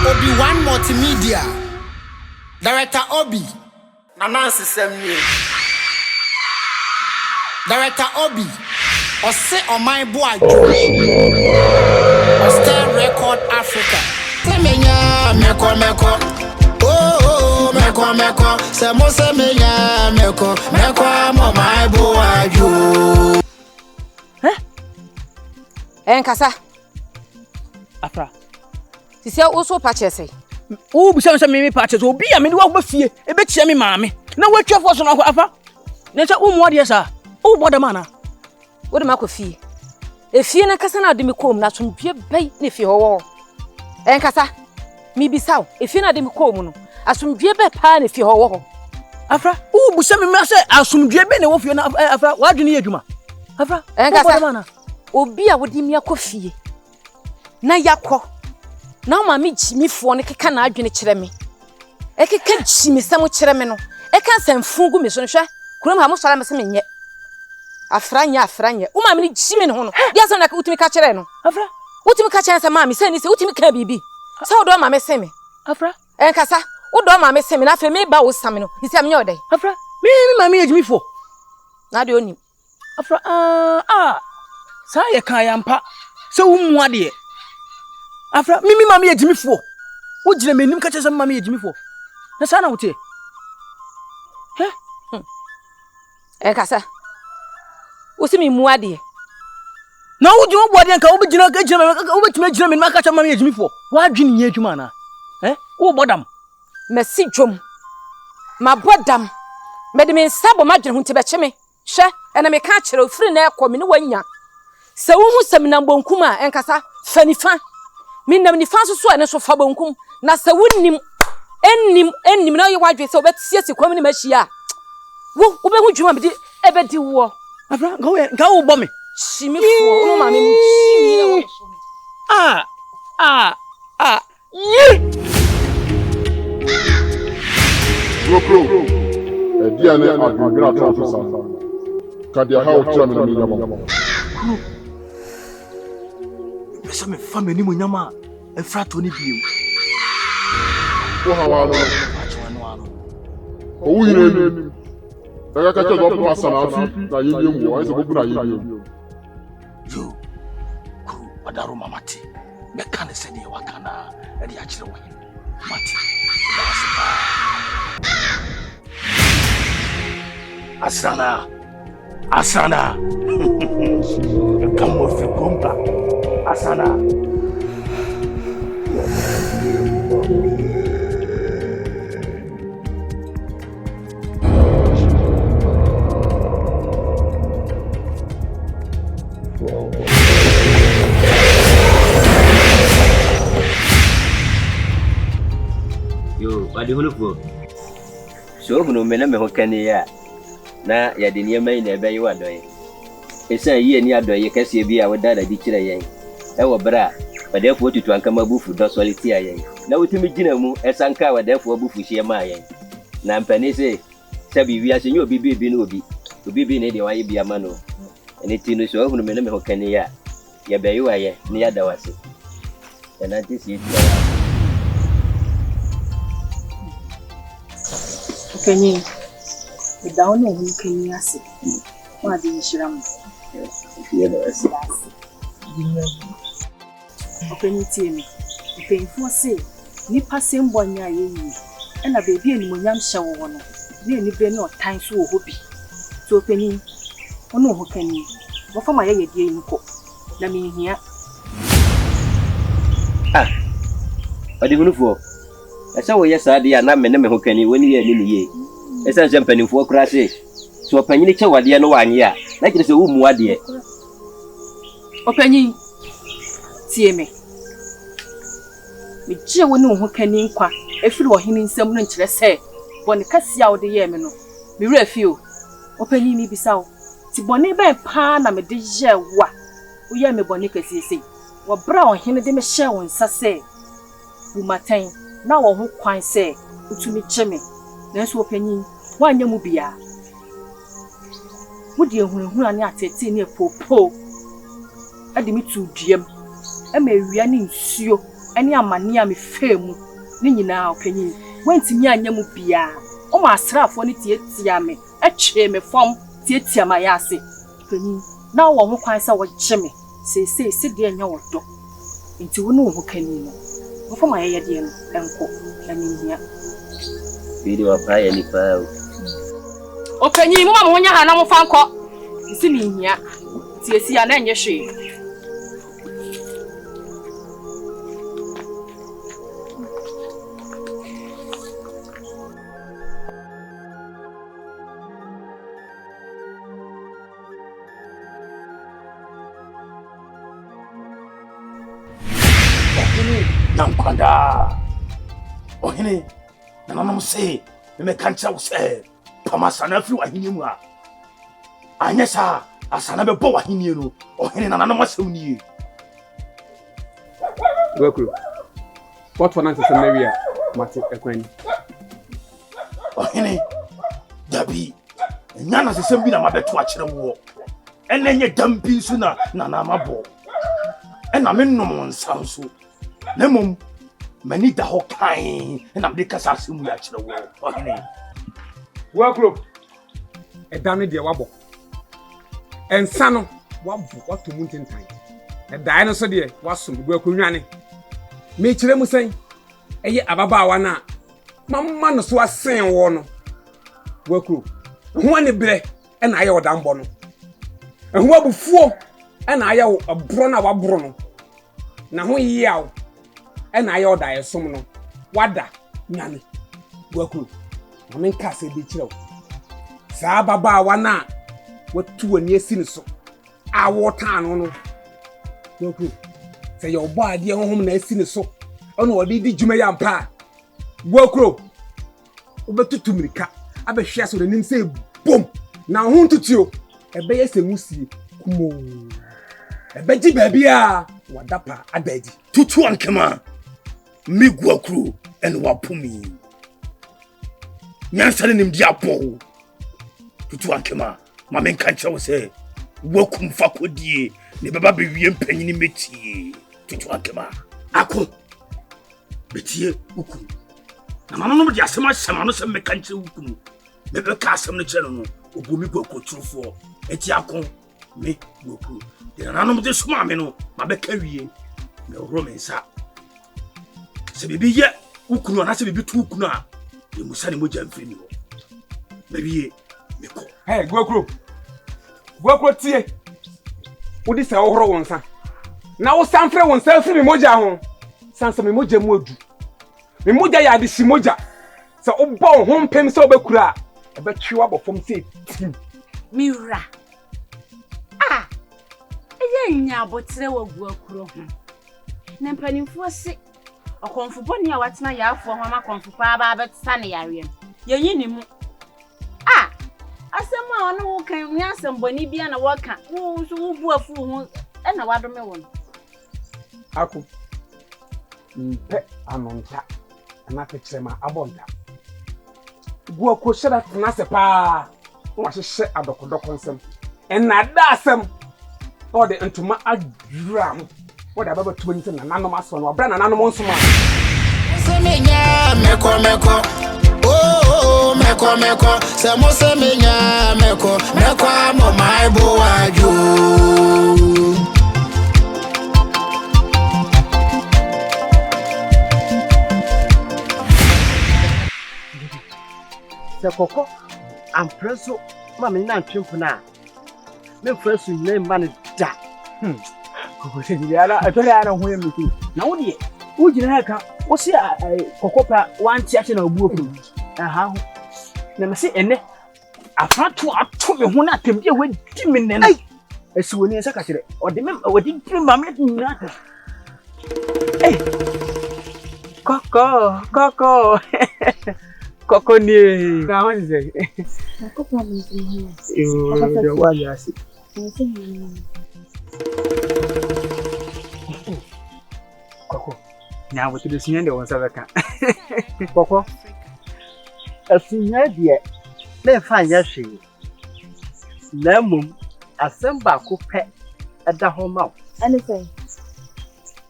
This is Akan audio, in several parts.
Obi1 Multimedia. Director Obi. Nancy Semni. Director Obi. Ose Oman Boadwo. Star Record Africa. Semenya meko. Oh, meko. Semo semenya meko Oman Boadwo. Nkasa. Afra. Sisi also purchase. Wo bi se me purchase obi a me de wo ba fie e be tia me maame. Na wo atwa fo so no afa. Na se wo mo de sa. Wo boda mana. Wo de makɔ fie. E fie na kasa na de me kom na sompie bai ne fie ho wo. Nkasa. Mi bisaw. E fie na de me kom no. Asompie bai pa ne fie ho wo. Afra. Wo bu se me se asompie bai ne wo fie na afra. Wa dwene adwuma. Afra. Nkasa. Obi a wodi mi akɔfie na yakɔ na ma me jimifo ne keka na adwene kyerɛ me e keka jimisam kyerɛ me no e ka sanfu gu me so nhwɛ kurom ha mo sɔra me se me nyɛ afra nyɛ wo ma me jimi ne ho no dia sɛ na utimi ka kyerɛ no afra utimi ka kyerɛ sɛ ma me sɛ ni sɛ utimi ka bibi sɛ wo do ma me se me afra kasa wo do ma me se me na fe me ba wo sam no ni sɛ me nyɛ odai afra me ma me jimifo na de onim afra sa ye kan yampa se wo mu ade afra mimi mama ye jimifo wo gire menim ka kyese mama ye jimifo na sa na wote kasa wo se mi mu ade na wo gire wo ade kan wo be gire wo betime gire menim ka kyese mama ye jimifo wa dwene ye adwuma na wo bodam mesi dwom ma bodam me de me nsabo ma dwene ho te be kyeme hwe ena me ka kyerɛ ofiri na ekɔ me ne wanya se wo hu sem na bonkum a nkasa fanifa mi nam nifa so ene so fa bonkum na se wonnim ennim na ye wadwe se obetie sikwam ni mahia wo be hu dwuma be ebedi wo afra ga wo bɔ me chimifo no ma me mu chimi na wo so Rokro ediane agbira transfer kadia ha o tira me na me nyama Pesa me fa meni munyama e frato ni biu. Wo hawa no. O wire ni. Daga ka che do pa sana afi na yeye mu, ai se bobu na yeye. Yo. Ku adaru mamati. Me kan se de wakana e de akire wo. Mati. Asana. Kamo fi kompa. Asana. Yo, adi hulufo. So hunu mena me hokani ya. Na ya de niema ina ebe yi wadoye. Esa yi ani adoye kase bi a wada da di kire yen. E wo bra, wadefo tutu anka mabufu do soliti ayen. Na wotumi gina mu esanka wadefo abufu hie ma ayen. Na mpani se sabi wi ase nyo obi na obi ne de waye bi ama no. Ene tinu so hunu mena me hokani ya. Ya be yi waye ni ya da wase. Ena ti si Kenyi, down on Kenny acid. What do you shram? Open team. Painful say, Nipa same one ya ye, and a baby and Munyam shower one. Nearly been no time so hoppy. So penny, oh no, who can you? What for my dear in cook? Let me hear. What do you look for? I saw yes, I did not remember who can you when you are in the year. As I jump in for crashes. So a penny what dear no 1 year. Like it is a woman, what dear. Open see me. Me Joe no who can inquire if you were him some interest say, when the cassia of the Yemeno. Me refuel. Open me beside. Si bonnet by pan and a deja wa. We are me bonica say. What brown him de me shell and say. You matin. Now who quite say, to me chimney. That's what penny, one yamubia. Would you who are not a near popo? I admit to Jim. I may run in Sio, Any amani a me fame, Nina opinion. Went to me and Yamupia. O my strap on it yet, Yame. A chair me from Tietia Mayasi. Now one who quite saw what Jimmy say, sit there in your door. Into no who can you know. For my idea and cook, and in here. Video of high any file. Open you, Mamma, when you have no fan call. You see me here. See, and then you see. Namkwanda. Ohene, nananom say, me kancha wo say, pamasana fi wahini mu a. Anya sa, asana be bo wahini no. Ohene nananom asew ni. Gokuru. What for nonsense Maria? Mati ekwen. Ohene, dabi. Nyana se sembi na mabeto a kire wo. Enenye dampi nsu na mabo. Ena me nom nsan so. Nemum mani da ho kan na me kasa asemu ya kire wo. Ohene. Gokuru. Edame de wabo. Ensa no wabo wato muntentan. Edae no so de wasom Gokuru nwane. Me kire mu sen. Eye ababaawa na mamma no so asen wo no. Gokuru. Ho ani bre e na aye odambo no. Ho abufuo e na aye abro na wabro no. Na ho yiawo e na aye odae som no. Wada nyane. Gokuru. Na men ka se bi kire wo. Sa ababaawa na watu ani asi ne so. A wota no no. Gokuru. Se ye obo ade honhom na asi ne so. Ono odi di djuma ya mpa. Gokuru. Obetutu mirika. Abehwia so nanim say bom. Na ho ntutio. Ebe ye semusie kumo. Ebe ji babia wadapa adadi. Tutu ankema. Mi Gokuru en wapumi. Nyansa nim di apo. Tutu ankema. Ma men kancha wo say wokum fakodie ne baba bewie mpanyini metie. Tutu ankema. Ako. Betie ukuru. Na mama no de asema no se mekanche ukuru. Bebe ka asem no kire no obomi Gokuru trufo. Eti akon me Gokuru. De na no de suma me no ma be ka wie. Me romensa. Se bibi ye ukuru na se bibi tu ukuru a e musa ne moja mfiri ni ho. Baby me ko. Hey Gokuru. Gokuru tie. Odi se ohoro wonsa. Na wo sanfre wonsa firi moja ho. Sansa me moja mu adu. Me moja ya de si moja. Se obo ho mpem se obekura e be twiwa bofom se tim. Miura. Ah. Eye nya abotre wa Gokuru ho. Na mpanimfo se okonfo ni a watena ya afo ho ma konfo pa ba betsa ne yare. Yeyi ni mu. Ah. Asem a ono wo kan wi asem boni bia na wo ka. Wo so wo bu afu ho e na wadome won. Aku. Mpe anonta. Na pechema abonta. Gokuru sheda tena se pa. Wa hye adokodoko nsem. Na da asem. O de ntuma adram. What about 20 and anonymous one or brand anonymous one? Semenya meko. Oh, meko. Samo semenya meko. Meko amo my boadwo. Se koko ampreso mama ni na ntwempo na. Me fresu ni man da. Koko se di ala atole ana ho yemi ku. Na wo de wo gina ka wo se kokopa wanti ate na obuo fu. Aha ho. Na me se ene afatu ato me ho na atemde we di me ne. Ai. Esi woni esa ka kire. Ode me wodi di mama ni ata. Ei. Koko. Koko ni. Ka wani se. Koko mzee. Yo, wa ya si. Koko. Na wo tudu sinya de won sabeka. Koko. Asinya de me fa nya hwe. Na mum asem ba ko pe eda ho ma. Anything.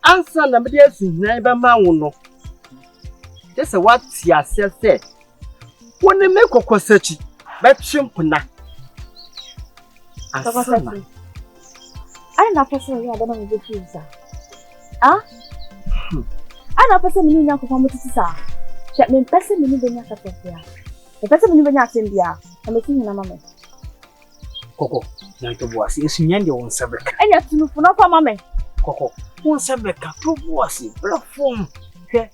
Answer na me dey sun na be ma wo no. Just what ya say. When they make kokosachi, bet chimpuna. Kokosachi. I na person ya da na me dey sa. Ah? I na person me nya ko famoti sa. Che me person me ni be nya ka ya. The person me ni be nya asen bia. Na me tin na mama. Koko, na to boasi esunya de won sebeka. Enya tunu fu no fa mama. Koko, won sebeka to boasi platform. He.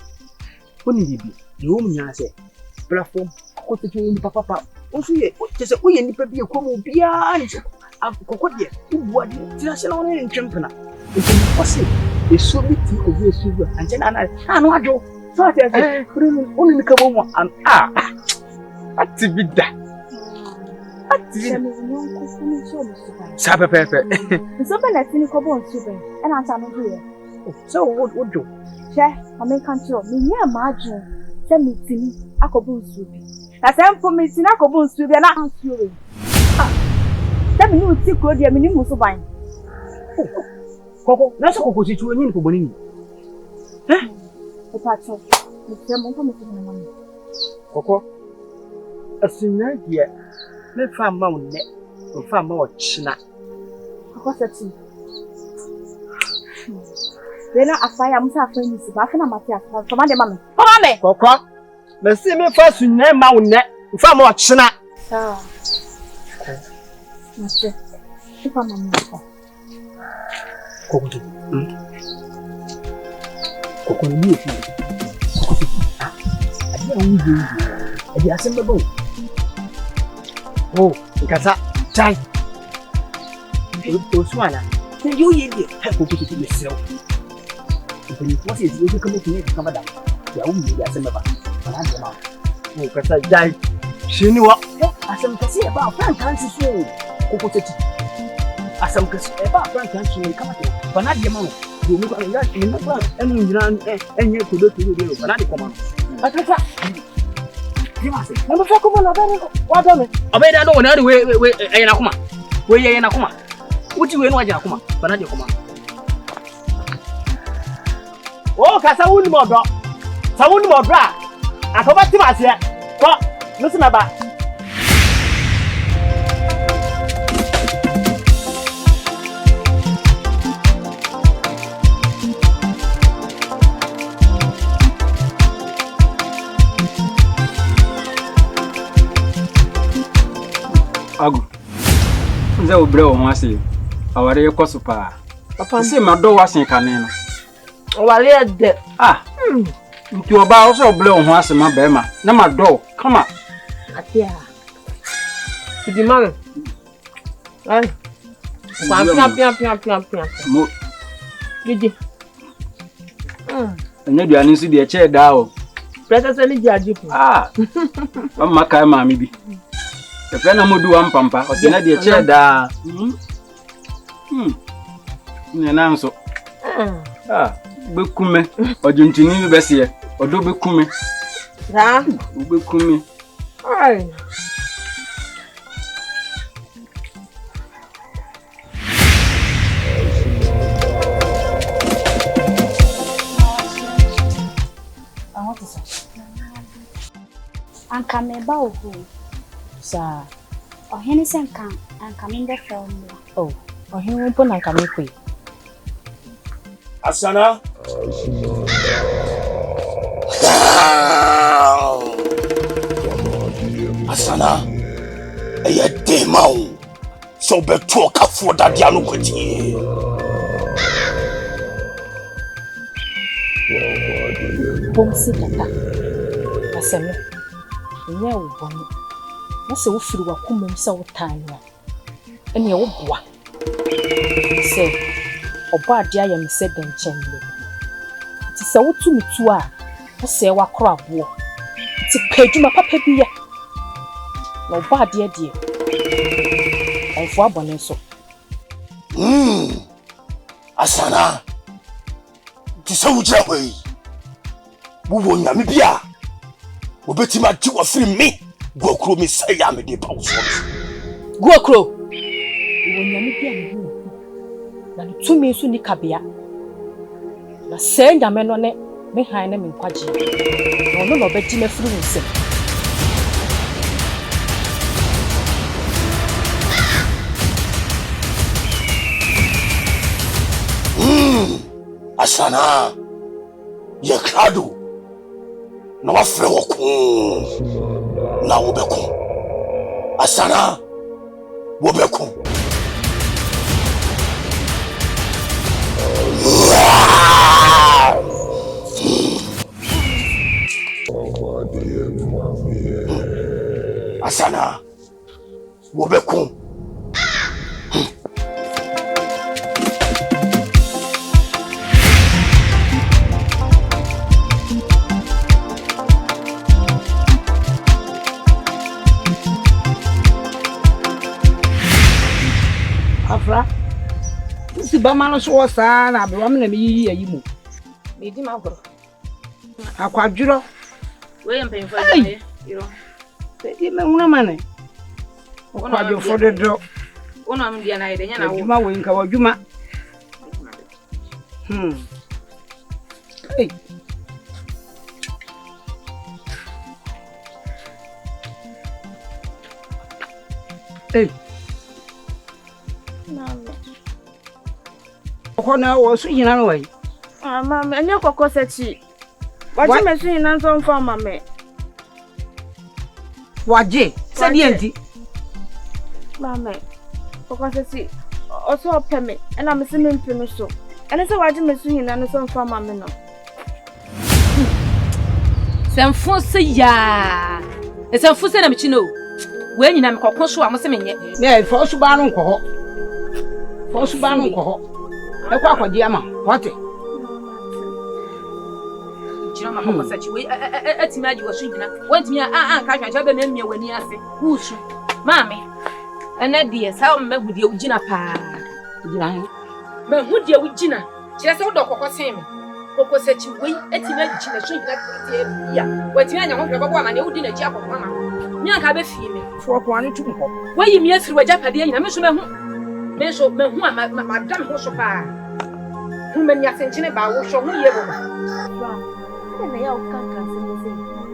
Oni bibi, yo munya se. Platform ko te ni papa. Onso ye, o te se o ye nipa bi e ko mo bia ni. Koko de, ubu ade. Tira se na won ni ntwempena. Enti osi, esu bi ti ko bi esu bi. Anje na no adwo. So ate ate. Oni ni ka bo mo am ati bi da. Sabe pepe. So be let me ko bon super. E na anta no do. So what do? Che, I make control. Me nya imagine. Se me tini akobu nsubi. Na se mpo me tini akobu nsubi na ansuwe. Se me ni uti kro dia me ni muso ban. Koko, na so koko situ enyi ko boni ni. O pacho. Me se mo ko me tini na mama. Koko. Asinya dia. Me fa ma wonne. O fa ma o china. Koko sati. Wena afaya musa afanya ni siba afana mate afana. Koma de mama. Koma me. Koko. Me si me fa sunya ma wonne. O fa ma o china. Sawa. Mate. Ifa mama ko. Koko tu. Koko ni ofi. Koko. Adi an wuju. Adi asembe bo. Oh, nkasa. Chai. O suana. Yo ye de. Koko tu tu mesel. Iponi fosi ezi kama tuni kama da. Ya umi ya asembe ba. Bana de ma. Oh, kasa jai. Shini wa. Asem kasi e ba Frank kan si so. Koko teti. Asem kasi e ba Frank kan si kama te. Bana de ma no. Do mi ko ya ni na ba enu nyina enye kodo to do bana de koma. Atata. Dimase. Na me fa ko na ba no. Wa do me. Obeda no na de we na kuma. We ye na kuma. Uti we no aja kuma. Bana de koma. Oh, kasa wuni mo do. Sa wuni mo bra. Akoba ti ma se. Ko, nusu na ba. Agu. Nze obre o nwase. Aware yekoso pa. Papa se mado wasen kaneno. Wale de. Nti oba o so obre o ho ase ma be ma. Na mado. Come. Atia. Ti mama. Ai. Pia. Mo. Gidi. Enya duane nsi de che da o. Presa ni jaji pu. Mama kai ma mi bi. Efe na modu wa mpampa. O se na de che da. Ni na nso. Bekume. Ojuntini bi bese. Odo bekume. Da. Bekume. Ai. Anka me ba ohu. Sa. Ohene senka anka me nda fa mu. Oh, ohene mpo na anka me kwe. Asana. Asana. Eye demau. So be to kafo dadia no kwati. Bomsi tata. Aseme. Nya wo bonu. Na se wo firi wa kumem se wo tan no. Ene wo boa. Se oba ade aye me se den chenlo. Ti se wo tu mitu a, wo se wa kro abo. Ti peduma papa biya. Na oba ade ade. Onfo abone so. Asana. Ti se wo jira hoi. Wo nyame bia. Wo betima ti wo firi me. Gwokro mi say ya me de pa wo so. Gwokro. Wo nyame bia me hu. Na tumi so ni kabea. Na sɛ nyame no ne me han ne me nkwagye. Na ɔno na ɔbɛgye me firi wo nsam. Asana ye krado na wafre woko na wobeko asana wobeko asana wobeko Afra, si ba ma no so saa na be wa me na me yiyi ayi mu. Me di magoro. Akwadwuro. We mpemfo ayi. Yiro. Di me huna mane. Akwadwo fo dedo. Ono am dia na yede nya na wo. Adwuma we nka wadwuma. Hey. Hey. Okona wo so yina no wai. Mama, enye kokko sechi. Waje me so yina nso mfa mama. Waje, se di enti. Mama, kokko sechi. Oso opeme, ena me se me mpeme so. Ene se waje me so yina nso mfa mama no. Semfo se ya. Semfo se na me chi no. We nyina me kokko so a mo se me nye. Ne, fo so ba no nko ho. Fo so ba no nko ho. Ekwa akwaji ama, wate. Jira ma kokko sachi we atimi agi wo so nyina. Wantimi an ka hwaja be na mia wani ase. Wusu. Mami. Ene die sa o megudie ugina pa. Ugina he. Me hudie ugina. Kire se wo do kokko sen me. Kokko sachi we atimi agi na so nyina tie ya. Watimi anya ho hweba bo ama ne wudi na ji akokko ama. Nya ka be fie me. Fo ko ani tu nko. Wayi mi afiri wajapade nyina me so mehu. Me so mehu ma dam ho so pa. Hu me nya senchine ba wo so hu ye bo ba. Na ya ukanka sese.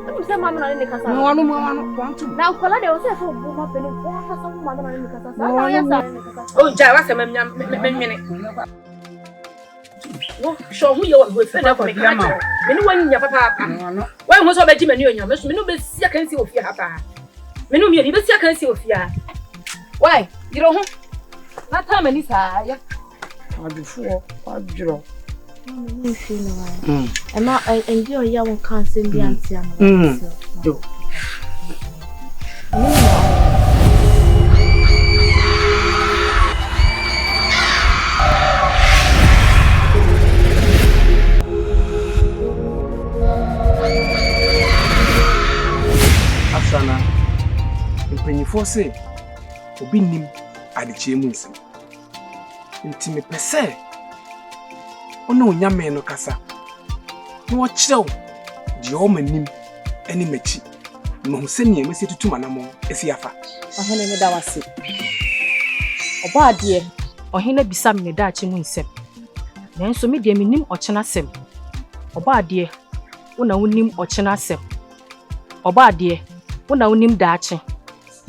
Ani se mama na ni kasa. No wanu kwantu. Na kola de o se fo bo ma pele ko kasa mu mama na ni kasa. Na ya sa ni kasa. O ja wa se memnya menwene. Wo so hu ye wo go fe na ko me ka cho. Me ni wani nya papa papa. Wa hu so ba ji mani onya me so me no be sia kan si ofia ha pa. Me no me ni be sia kan si ofia. Why? Yiro hu. Na ta mani sa ya. Adufuo, adwuro. Mama, feel no why. Emma, enjoy your one cancer be anti am. Do. Asana, mpanyifo se obi nim adechie mu nsem. Nti me pese ono onyame no kasa. No wakyerɛw di o manim ani machi. No hu sɛ nea mesi tutu manamo esi afa. Ɔhene me da wase. Ɔba ade ɔhene bisa me da akye mu nsem. Nanso me de me nim ɔkyena asɛm. Ɔba ade wona wonim ɔkyena asɛm. Ɔba ade wona wonim da akye.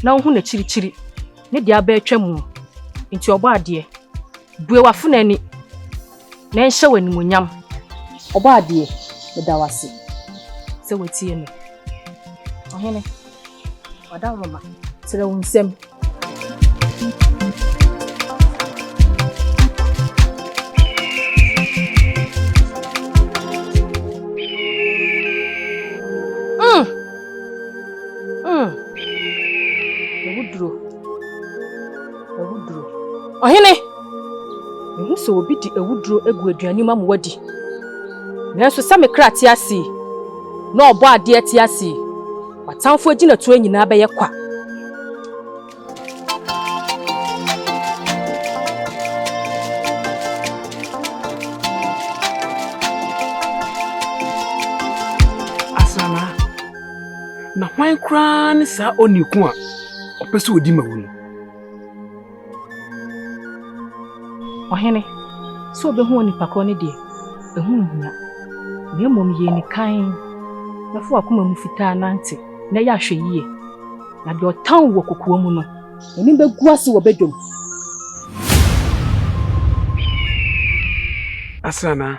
Na wo hu na chirichiri. Ne de aba atwa mu. Nti ɔba ade bue wafuna ni. Na enhye wanimunyam. Oba ade me da wase. Se wetie no. Ohene. Oda mama. Tere wo nsem. Ewudro. Ohene. Ehu se obi di ewudro egu aduani ma wadi. Nanso sa me kra te ase. Na obo ade te ase. Watamfo agina to anyina beye kwa. Asana. Na hwan kra ne sa oniku a opese odi mawunu. Ohene. So obehu onipa ko ne de. ehunhia ne mom ye ni kan na fo akoma mu fitaa nante na ya hwe yie na de otan wo kokoa mu no eni begu ase wo bedwom Asana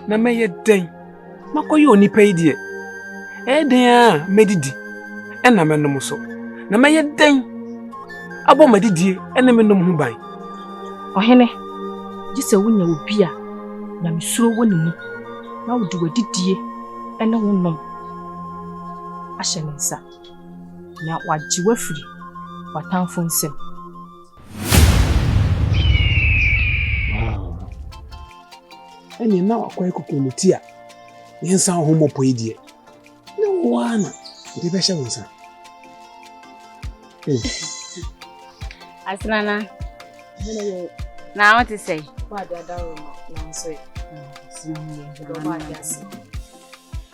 na meye den makoye onipa yi de den a medidi ena menom so na meye den abo medidi ena menom hu ban ohene gise wonya obi a na mesuro woni mu na wodi wadidie ena wonom ahye ne nsa na wagye wafiri watamfo nsem eni na wakoye kokomuti a yensa ho mopo yi de na wana de be hye wonsa Asnana na what to say what the other room na so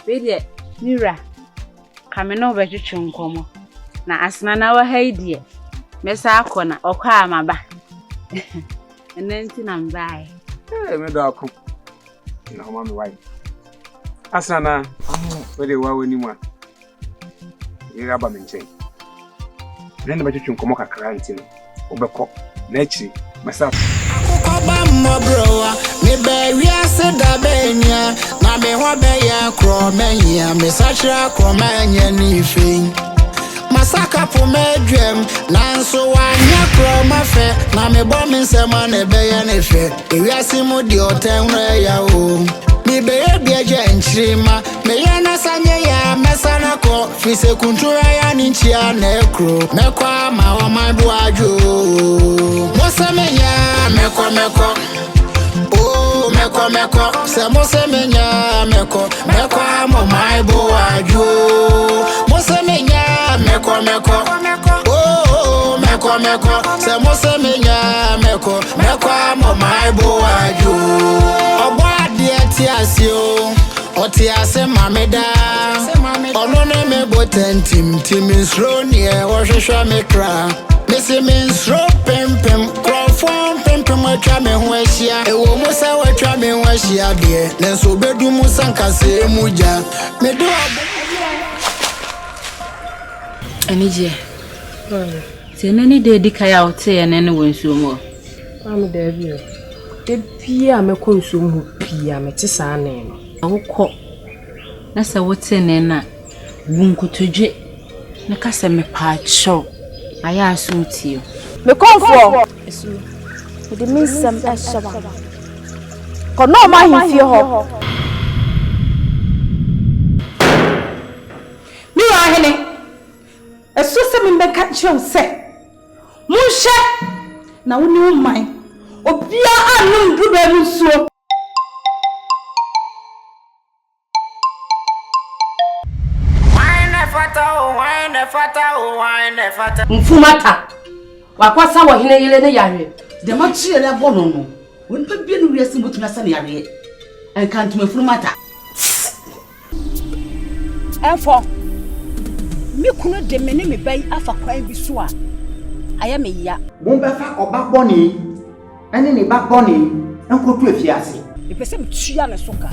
Bede Mira kameno betwetwe nkomo na Asnana wa haidie mesa akona okwa amaba enenti na mbae me do akọ na ma me wai Asnana we de wa woni mu a ira ba me nchen nene betwetwe nkomo kakra ntino obekọ na echi mesa Oba mo broa me be wi ase da benya na me ho be ya kro menya me sachra kro menya ni fin masaka po medwem nanso wanya kro mafe na me bo me nsema na be ya ne fe wi ase mo di otan ya o me be ya bia je nchirima me ya na sanye ya mesana ko fi se kuntura ya ni nchia na ekro me kwa ma Oman Boadwo mosamenya meko oh meko se mosamenya meko Oman Boadwo mosamenya meko oh meko se mosamenya meko Oman Boadwo obade atiase o otiase mameda ono ne me botentim timisro nie wo hwehwa me kra mese mensro pempem krofon pempem atwa me ho ahia ewo musa watwa me ho ahia de nenso bedu musa nkase muja medu Anije senani de dikaya ote enene wonsuo mo am de bio de pia me konsuo mu pia me te saa ne no awokọ na se wote ne na bunkotodwe na kase me paacho aya asutio me konfo esu de minsam ashawa ko no ma hifie ho mi wa hene esu se me beka chew se munhye na woni umman obia anum dube nsuo Mfumata wakwasa wo hene yele ne yare de ma chiere abono no won pa bie no wiase mutuna sa ne yare enkantu mfumata enfo mi kunu de me ne me bai afa kwan bi so a aya me ya mo be fa oba boni ene ne ba boni enkotu afiase e pese mtua ne soka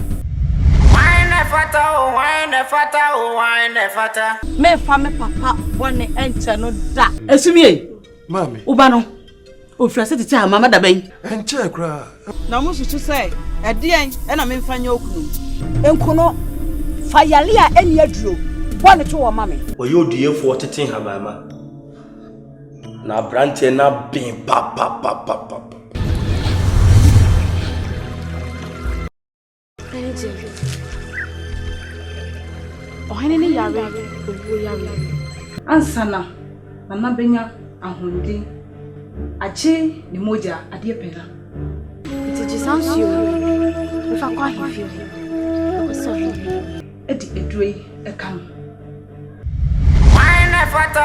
me fa me papa boni enche no da esumie mami uba no ofrase tete ha mama da ban enche kra na mo sutu say edien e na me mfanya okunu enkuno fayale a eni aduro boni to wo mame oyo odiefo tete ha mama na brante na bin pa ohene ne yare owo yare ansana na benya ahonde aje ni moja ade pera iti jisansio me fa kwa hifie ko so edi edrei ekam wine fata